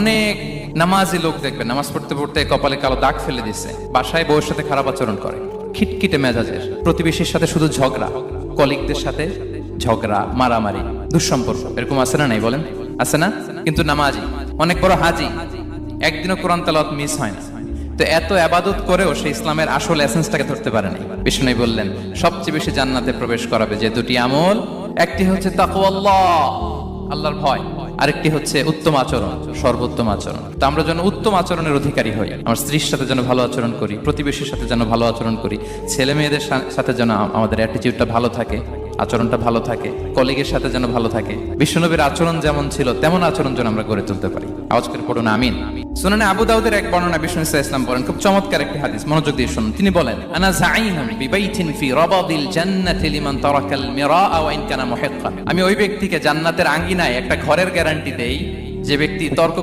অনেক নামাজি লোক দেখবেন নামাজ পড়তে পড়তে কপালে কালো দাগ ফেলে দিচ্ছে, বাসায় বউয়ের সাথে খারাপ আচরণ করে, খিটখিটে মেজাজের, প্রতিবেশীর সাথে শুধু ঝগড়া, কলিগদের সাথে ঝগড়া, মারামারি, দুঃসম্পর্ক, এরকম আছে না? নাই বলেন, আছে না? কিন্তু নামাজি, অনেক বড় হাজি, একদিনও কোরআন তেলাওয়াত মিস হয় না। তো এত আবাদত করেও সে ইসলামের আসল এসেন্সটাকে ধরতে পারেনি। বিষ্ণু বললেন সবচেয়ে বেশি জান্নাতে প্রবেশ করাবে যে দুটি আমল, একটি হচ্ছে তাকওয়াল্লাহ, আল্লাহর ভয়, আরেকটি হচ্ছে উত্তম আচরণ, সর্বোত্তম আচরণ। তো আমরা যেন উত্তম আচরণের অধিকারী হই, আমার স্ত্রীর সাথে যেন ভালো আচরণ করি, প্রতিবেশীর সাথে যেন ভালো আচরণ করি, ছেলে মেয়েদের সাথে যেন আমাদের অ্যাটিটিউডটা ভালো থাকে, আচরণটা ভালো থাকে, কলিগের সাথে যেন ভালো থাকে। বিশ্বনবীর আচরণ যেমন ছিল তেমন আচরণ যেন আমরা গড়ে তুলতে পারি। আওয়াজ করে পড়ুন আমিন। সুনানে আবু দাউদের এক বর্ণনা বিষ্ণু ইসলাম বলেন, খুব চমৎকার একটি হাদিস, মনোযোগ দিয়ে শুনুন। তিনি বলেন, আনা যাইনুন বিবাইতিন ফি রাবাদিল জান্নাতি লিমান তারাকাল মিরাআ ওয়া ইন কানা মুহিক্কান। আমি ওই ব্যক্তিকে জান্নাতের আঙ্গিনায় একটা ঘরের গ্যারান্টি দেই যে ব্যক্তি তর্ক